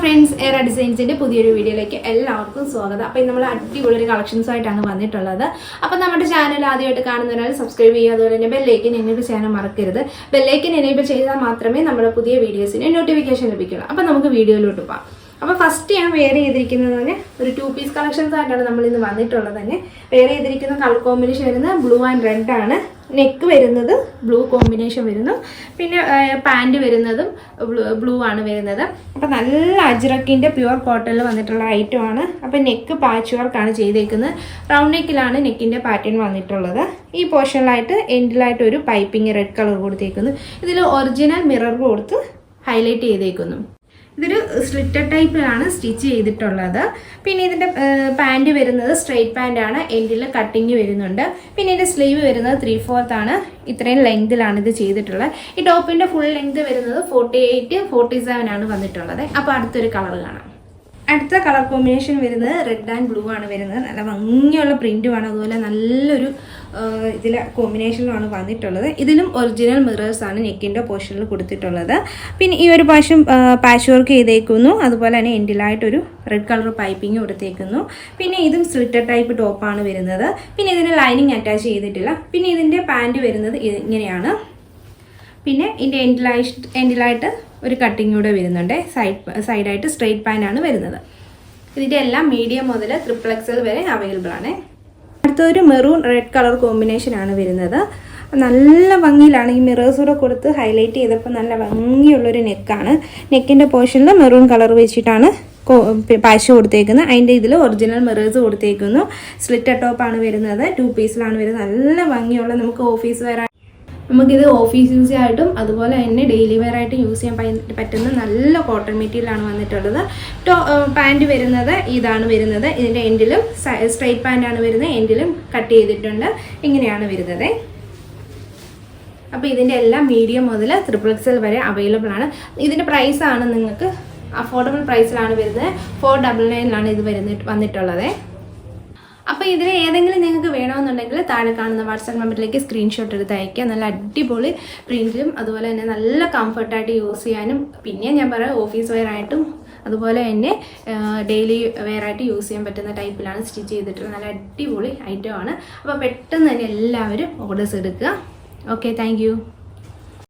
Friends, എറ ഡിസൈൻസിൻ്റെ പുതിയൊരു വീഡിയോയിലേക്ക് എല്ലാവർക്കും സ്വാഗതം. അപ്പോൾ നമ്മൾ അടിപൊളി കളക്ഷൻസുമായിട്ടാണ് വന്നിട്ടുള്ളത്. അപ്പോൾ നമ്മുടെ ചാനൽ ആദ്യമായിട്ട് കാണുന്നവരാൽ സബ്സ്ക്രൈബ് ചെയ്യുക, അതുപോലെ തന്നെ ബെല്ലൈക്കൻ എനേബിൾ ചെയ്യാൻ മറക്കരുത്. ബെല്ലൈക്കൻ എനേബിൾ ചെയ്താൽ മാത്രമേ നമ്മുടെ പുതിയ വീഡിയോസിന് നോട്ടിഫിക്കേഷൻ ലഭിക്കുള്ളൂ. അപ്പോൾ നമുക്ക് വീഡിയോയിലോട്ട് പോകാം. അപ്പോൾ ഫസ്റ്റ് ഞാൻ വെയർ ചെയ്തിരിക്കുന്നത് തന്നെ ഒരു 2 പീസ് കളക്ഷൻസ് ആയിട്ടാണ് നമ്മൾ ഇന്ന് വന്നിട്ടുള്ളത്. തന്നെ വെയർ ചെയ്തിരിക്കുന്ന കളർ കോമ്പിനേഷൻ വരുന്നത് ബ്ലൂ ആൻഡ് റെഡ് ആണ്. നെക്ക് വരുന്നത് ബ്ലൂ കോമ്പിനേഷൻ വരുന്നു. പിന്നെ പാൻറ് വരുന്നതും ബ്ലൂ ആണ് വരുന്നത്. അപ്പോൾ നല്ല അജ്രക്കിൻ്റെ പ്യുവർ കോട്ടണിൽ വന്നിട്ടുള്ള ഐറ്റം ആണ്. അപ്പോൾ നെക്ക് പാച്ച് വർക്കാണ് ചെയ്തേക്കുന്നത്. റൗണ്ട് നെക്കിലാണ് നെക്കിൻ്റെ പാറ്റേൺ വന്നിട്ടുള്ളത്. ഈ പോർഷനിലായിട്ട് എൻഡിലായിട്ട് ഒരു പൈപ്പിംഗ് റെഡ് കളർ കൊടുത്തേക്കുന്നു. ഇതിൽ ഒറിജിനൽ മിറർ കൊടുത്ത് ഹൈലൈറ്റ് ചെയ്തേക്കുന്നു. ഇതൊരു സ്ലിറ്റഡ് ടൈപ്പിലാണ് സ്റ്റിച്ച് ചെയ്തിട്ടുള്ളത്. പിന്നെ ഇതിൻ്റെ പാൻറ് വരുന്നത് സ്ട്രെയിറ്റ് പാൻറ്റാണ്. എൻഡിൽ കട്ടിങ് വരുന്നുണ്ട്. പിന്നെ ഇതിൻ്റെ സ്ലീവ് വരുന്നത് 3/4 ആണ്. ഇത്രയും ലെങ്തിലാണ് ഇത് ചെയ്തിട്ടുള്ളത്. ഈ ടോപ്പിൻ്റെ ഫുൾ ലെങ്ത് വരുന്നത് 48-47 ആണ് വന്നിട്ടുള്ളത്. അപ്പോൾ അടുത്തൊരു കളർ കാണാം. അടുത്ത കളർ കോമ്പിനേഷൻ വരുന്നത് റെഡ് ആൻഡ് ബ്ലൂ ആണ് വരുന്നത്. നല്ല ഭംഗിയുള്ള പ്രിൻറ്റുമാണ്. അതുപോലെ നല്ലൊരു ഇതിലെ കോമ്പിനേഷനിലാണ് വന്നിട്ടുള്ളത്. ഇതിലും ഒറിജിനൽ മിറേഴ്സാണ് നെക്കിൻ്റെ പോർഷനിൽ കൊടുത്തിട്ടുള്ളത്. പിന്നെ ഈ ഒരു പ്രാവശ്യം പാച്ച് വർക്ക് ചെയ്തേക്കുന്നു. അതുപോലെ തന്നെ എൻഡിലായിട്ടൊരു റെഡ് കളർ പൈപ്പിംഗ് കൊടുത്തേക്കുന്നു. പിന്നെ ഇതും സ്ലിറ്റഡ് ടൈപ്പ് ടോപ്പാണ് വരുന്നത്. പിന്നെ ഇതിന് ലൈനിങ് അറ്റാച്ച് ചെയ്തിട്ടില്ല. പിന്നെ ഇതിൻ്റെ പാൻറ് വരുന്നത് ഇങ്ങനെയാണ്. പിന്നെ ഇതിൻ്റെ എൻഡിലായിട്ട് ഒരു കട്ടിങ് കൂടെ വരുന്നുണ്ട്. സൈഡായിട്ട് സ്ട്രെയിറ്റ് പാൻ്റാണ് വരുന്നത്. ഇതിൻ്റെ എല്ലാം മീഡിയം മുതൽ 3XL വരെ അവൈലബിൾ ആണ്. അടുത്തൊരു മെറൂൺ റെഡ് കളർ കോമ്പിനേഷനാണ് വരുന്നത്. നല്ല ഭംഗിയിലാണ് ഈ മിറേഴ്സ് കൂടെ കൊടുത്ത് ഹൈലൈറ്റ് ചെയ്തപ്പോൾ നല്ല ഭംഗിയുള്ളൊരു നെക്കാണ്. നെക്കിൻ്റെ പോർഷനിൽ മെറൂൺ കളർ വെച്ചിട്ടാണ് പാച്ച് കൊടുത്തേക്കുന്നത്. അതിൻ്റെ ഇതിൽ ഒറിജിനൽ മിറേഴ്സ് കൊടുത്തേക്കുന്നു. സ്ലിറ്റർ ടോപ്പാണ് വരുന്നത്. 2 പീസിലാണ് വരുന്നത്. നല്ല ഭംഗിയുള്ള നമുക്കിത് ഓഫീസ് യൂസ് ആയിട്ടും അതുപോലെ തന്നെ ഡെയിലി വെയർ ആയിട്ട് യൂസ് ചെയ്യാൻ പറ്റുന്ന നല്ല കോട്ടൺ മെറ്റീരിയലാണ് വന്നിട്ടുള്ളത്. പാൻറ് വരുന്നത് ഇതാണ് വരുന്നത്. ഇതിൻ്റെ എൻഡിലും സ്ട്രെയിറ്റ് പാൻ്റാണ് വരുന്നത്. എൻഡിലും കട്ട് ചെയ്തിട്ടുണ്ട്. ഇങ്ങനെയാണ് വരുന്നത്. അപ്പോൾ ഇതിൻ്റെ എല്ലാം മീഡിയം മുതൽ 3XL വരെ അവൈലബിൾ ആണ്. ഇതിൻ്റെ പ്രൈസാണ് നിങ്ങൾക്ക് അഫോർഡബിൾ പ്രൈസിലാണ് വരുന്നത്. 499 ഇത് വന്നിട്ടുള്ളത്. അപ്പോൾ ഇതിൽ ഏതെങ്കിലും നിങ്ങൾക്ക് വേണമെന്നുണ്ടെങ്കിൽ താഴെ കാണുന്ന വാട്സാപ്പ് നമ്പറിലേക്ക് സ്ക്രീൻഷോട്ട് എടുത്ത് അയക്കുക. നല്ല അടിപൊളി പ്രിൻറ്റും അതുപോലെ തന്നെ നല്ല കംഫർട്ടായിട്ട് യൂസ് ചെയ്യാനും, പിന്നെ ഞാൻ പറയാം ഓഫീസ് വെയർ ആയിട്ടും അതുപോലെ തന്നെ ഡെയിലി വെയർ ആയിട്ട് യൂസ് ചെയ്യാൻ പറ്റുന്ന ടൈപ്പിലാണ് സ്റ്റിച്ച് ചെയ്തിട്ടുള്ളത്. നല്ല അടിപൊളി ഐറ്റമാണ്. അപ്പോൾ പെട്ടെന്ന് തന്നെ എല്ലാവരും ഓർഡേഴ്സ് എടുക്കുക. Okay, thank